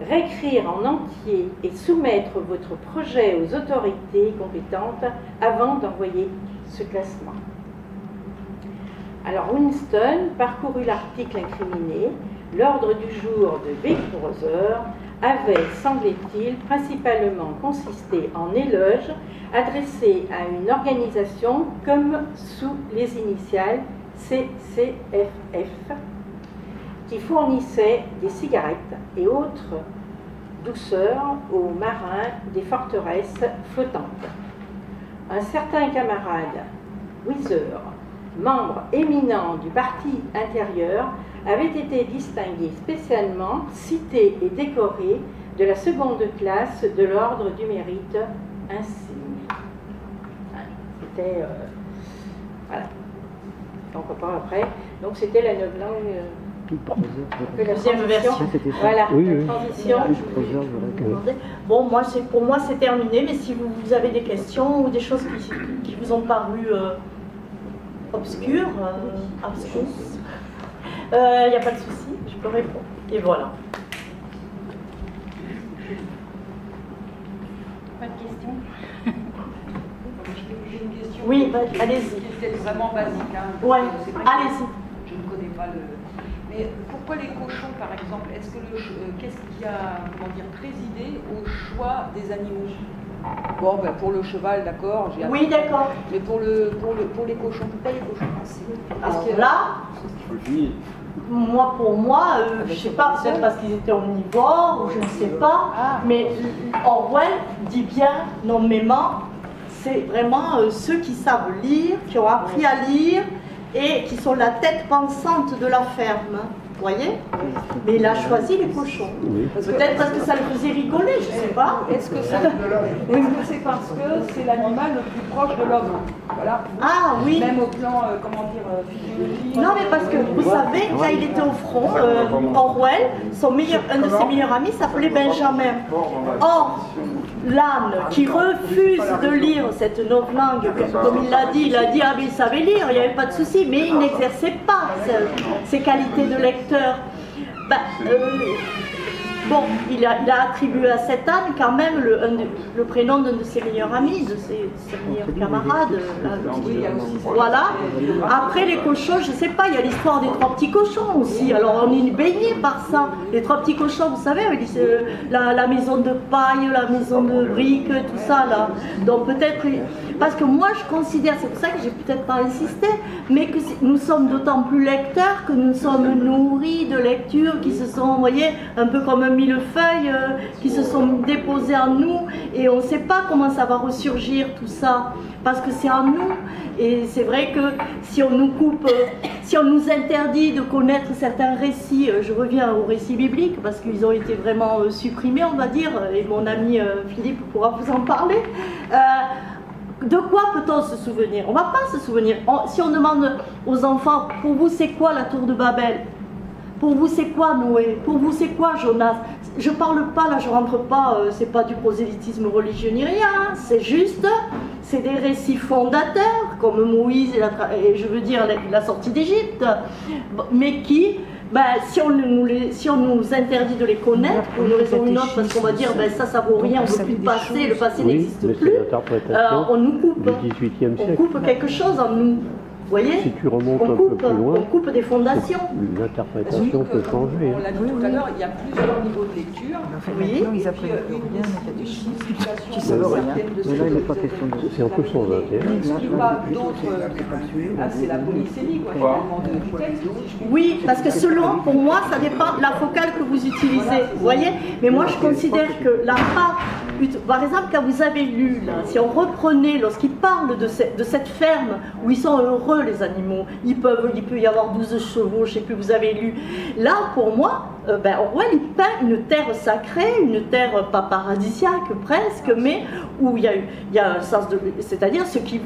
Speaker 7: Réécrire en entier et soumettre votre projet aux autorités compétentes avant d'envoyer ce classement. Alors Winston parcourut l'article incriminé. L'ordre du jour de Big Brother avait, semblait-il, principalement consisté en éloges adressés à une organisation comme sous les initiales CCFF, qui fournissait des cigarettes et autres douceurs aux marins des forteresses flottantes. Un certain camarade, Weiser, membre éminent du parti intérieur, avait été distingué spécialement, cité et décoré de la seconde classe de l'ordre du mérite insigne. C'était... voilà. Donc on parle après. Donc c'était la novlangue...
Speaker 1: La deuxième version.
Speaker 7: Voilà,
Speaker 4: Oui,
Speaker 7: la
Speaker 4: oui.
Speaker 7: transition.
Speaker 1: Bon, pour moi c'est terminé, mais si vous avez des questions ou des choses qui vous ont paru obscures, abstruses, il n'y a pas de souci, je peux répondre. Et voilà.
Speaker 7: Pas de questions?
Speaker 6: J'ai une question.
Speaker 1: Oui, allez-y.
Speaker 6: C'est vraiment basique. Hein,
Speaker 1: Ouais,
Speaker 6: c'est vrai que
Speaker 1: allez-y.
Speaker 6: Je ne connais pas le... Mais pourquoi les cochons, par exemple? Est-ce que qu'est-ce qui a, comment dire, présidé au choix des animaux? Bon, ben, pour le cheval, d'accord.
Speaker 1: Oui, d'accord.
Speaker 6: Mais pour les cochons, pourquoi les cochons?
Speaker 1: Alors là, pour moi, je ne sais pas, peut-être parce qu'ils étaient omnivores, ou je ne sais pas, mais Orwell dit bien nommément, c'est vraiment ceux qui savent lire, qui ont appris à lire, et qui sont la tête pensante de la ferme. Vous voyez? Mais il a choisi les cochons. Peut-être parce que ça le faisait rigoler, je ne sais pas.
Speaker 6: Est-ce que c'est parce que c'est l'animal le plus proche de l'homme? Voilà.
Speaker 1: Ah oui.
Speaker 6: Même au plan, comment dire, physiologique.
Speaker 1: Non, mais parce que vous savez, quand il était au front, Orwell, un de ses meilleurs amis s'appelait Benjamin. Or, l'âne qui refuse de lire cette novlangue, comme il l'a dit, ah mais il savait lire, il n'y avait pas de souci, mais il n'exerçait pas ses qualités de lecteur. Bon, il a attribué à cette âne quand même le prénom d'un de ses meilleurs amis, de ses meilleurs camarades. Voilà. Après les cochons, je sais pas, il y a l'histoire des 3 petits cochons aussi. Alors on est baigné par ça. Les 3 petits cochons, vous savez, la maison de paille, la maison de briques, tout ça là. Donc peut-être, parce que moi je considère, c'est pour ça que j'ai peut-être pas insisté, mais que nous sommes d'autant plus lecteurs que nous sommes nourris de lectures qui se sont, vous voyez, un peu comme un millefeuille, qui se sont déposées en nous, et on ne sait pas comment ça va ressurgir tout ça, parce que c'est en nous. Et c'est vrai que si on nous coupe, si on nous interdit de connaître certains récits, je reviens aux récits bibliques, parce qu'ils ont été vraiment supprimés, on va dire, et mon ami Philippe pourra vous en parler. De quoi peut-on se souvenir? On ne va pas se souvenir. Si on demande aux enfants, pour vous c'est quoi la tour de Babel? Pour vous c'est quoi Noé? Pour vous c'est quoi Jonas? Je parle pas là, je rentre pas, c'est pas du prosélytisme religieux ni rien, c'est juste, c'est des récits fondateurs comme Moïse et je veux dire la sortie d'Égypte, mais qui, ben, si on nous interdit de les connaître pour une raison ou une autre, parce qu'on va dire ben, ça vaut rien, on ne peut plus passer, le passé n'existe plus, on nous coupe, on coupe quelque chose en nous. Vous voyez,
Speaker 8: si tu remontes un peu plus loin,
Speaker 1: on coupe des fondations.
Speaker 8: L'interprétation peut changer.
Speaker 6: On l'a dit tout à l'heure, il y a plusieurs niveaux de lecture.
Speaker 1: Oui.
Speaker 4: Ils apprennent
Speaker 6: Une explication de
Speaker 8: C'est
Speaker 6: certaines de ces
Speaker 8: un peu sans intérêt.
Speaker 6: pas d'autres. C'est la polysémie, quoi, finalement, du texte.
Speaker 1: Oui, parce que selon, pour moi, ça dépend de la focale que vous utilisez. Vous voyez, mais moi, je considère que la part, par exemple, quand vous avez lu, là, si on reprenait, lorsqu'il parle de cette ferme où ils sont heureux, les animaux, il peut y avoir 12 chevaux, je ne sais plus, vous avez lu. Là, pour moi, Orwell, il peint une terre sacrée, une terre pas paradisiaque presque, mais où il y a un sens de, c'est-à-dire ce qui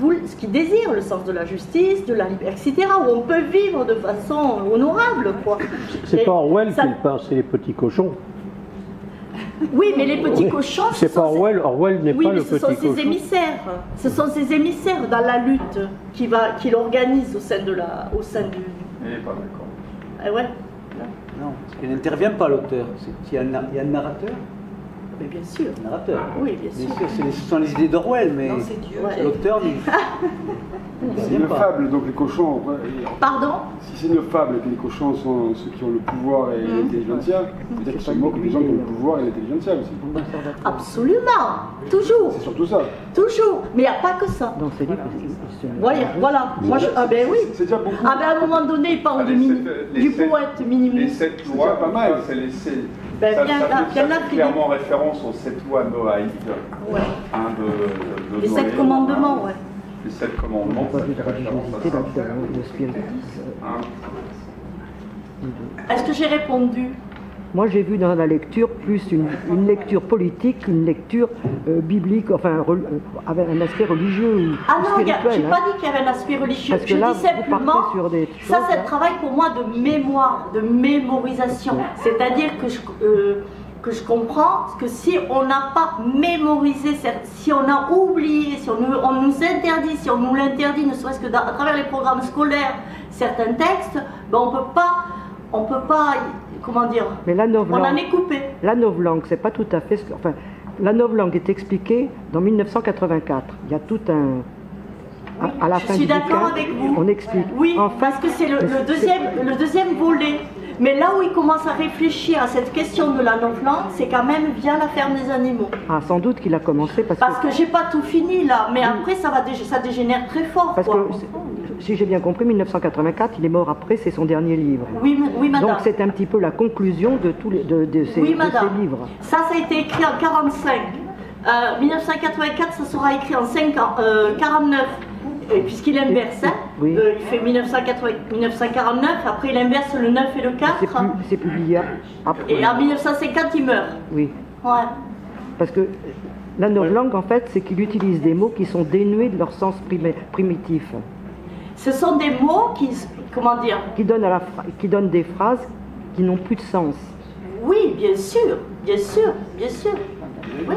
Speaker 1: désire, le sens de la justice, de la liberté, etc., où on peut vivre de façon honorable, quoi.
Speaker 8: C'est pas Orwell qui le peint, c'est les petits cochons.
Speaker 1: Oui, mais les petits cochons...
Speaker 8: C'est pas Orwell, Orwell n'est pas le petit cochon.
Speaker 1: Oui, mais ce sont ses émissaires. Ce sont ses émissaires dans la lutte qu'il organise au sein du...
Speaker 5: Il n'est pas d'accord.
Speaker 1: Ah ouais.
Speaker 3: Non, parce qu'il n'intervient pas l'auteur. Il y a un narrateur.
Speaker 1: Mais bien sûr.
Speaker 3: Un narrateur.
Speaker 1: Oui, bien sûr.
Speaker 3: Ce sont les idées d'Orwell, mais l'auteur
Speaker 2: C'est une fable, donc les cochons...
Speaker 1: Pardon?
Speaker 2: Si c'est une fable et que les cochons sont ceux qui ont le pouvoir et l'intelligentsia, peut-être qu'ils se moquent des gens qui ont le pouvoir et l'intelligentsia aussi.
Speaker 1: Absolument. Toujours.
Speaker 2: C'est surtout ça.
Speaker 1: Toujours. Mais il n'y a pas que ça.
Speaker 4: Dans ces livres,
Speaker 1: Voilà. Moi, ah ben oui.
Speaker 2: C'est déjà beaucoup.
Speaker 1: Ah ben à un moment donné, il parle du poète minimum.
Speaker 5: Les 7 lois,
Speaker 2: pas mal.
Speaker 5: C'est les 7.
Speaker 1: Ben,
Speaker 5: Ça
Speaker 1: bien
Speaker 5: fait
Speaker 1: là,
Speaker 5: clairement référence aux 7 lois noaïques.
Speaker 1: Ouais.
Speaker 5: De
Speaker 1: Les
Speaker 5: Noé.
Speaker 1: 7 commandements, ouais.
Speaker 5: Les 7 commandements,
Speaker 4: pas
Speaker 5: ça
Speaker 4: vu de
Speaker 5: fait référence à
Speaker 4: religiosité
Speaker 5: ça.
Speaker 4: de spiritisme.
Speaker 1: Est-ce que j'ai répondu?
Speaker 4: Moi, j'ai vu dans la lecture plus une lecture politique, une lecture biblique, enfin, avec un aspect religieux ou
Speaker 1: Ah non, je
Speaker 4: spirituel.
Speaker 1: n'ai pas dit qu'il y avait un aspect religieux.
Speaker 4: Parce que
Speaker 1: Je
Speaker 4: là,
Speaker 1: dis
Speaker 4: vous
Speaker 1: simplement,
Speaker 4: partez sur des
Speaker 1: ça
Speaker 4: choses,
Speaker 1: c'est
Speaker 4: là.
Speaker 1: un travail pour moi de mémoire, de mémorisation. C'est-à-dire que je comprends que si on n'a pas mémorisé, si on a oublié, si on nous interdit, si on nous l'interdit, ne serait-ce que à travers les programmes scolaires, certains textes, ben on peut pas, comment dire,
Speaker 4: Mais la novlangue,
Speaker 1: on en est coupé.
Speaker 4: La novlangue, c'est pas tout à fait ce que... Enfin, la novlangue est expliquée dans 1984. Il y a tout un... À la fin
Speaker 1: Je suis
Speaker 4: du
Speaker 1: d'accord
Speaker 4: bouquin,
Speaker 1: avec vous.
Speaker 4: on explique.
Speaker 1: Oui,
Speaker 4: En fait,
Speaker 1: parce que c'est le deuxième volet. Mais là où il commence à réfléchir à cette question de la novlangue, c'est quand même via la ferme des animaux.
Speaker 4: Ah, sans doute qu'il a commencé parce
Speaker 1: que j'ai pas tout fini là, mais après ça dégénère très fort.
Speaker 4: Parce
Speaker 1: quoi.
Speaker 4: que, si j'ai bien compris, 1984, il est mort après, c'est son dernier livre.
Speaker 1: Oui, madame.
Speaker 4: Donc c'est un petit peu la conclusion de tous de ces livres.
Speaker 1: Ça a été écrit en 45. 1984, ça sera écrit en 49. Puisqu'il inverse, hein,
Speaker 4: oui.
Speaker 1: Il fait 1949, après il inverse le 9 et le 4.
Speaker 4: C'est publié après.
Speaker 1: Et en 1950, il meurt.
Speaker 4: Oui.
Speaker 1: Ouais.
Speaker 4: Parce que la novlangue, en fait, c'est qu'il utilise des mots qui sont dénués de leur sens primitif.
Speaker 1: Ce sont des mots qui, comment dire,
Speaker 4: qui donnent des phrases qui n'ont plus de sens.
Speaker 1: Oui, bien sûr, bien sûr, bien sûr. Oui.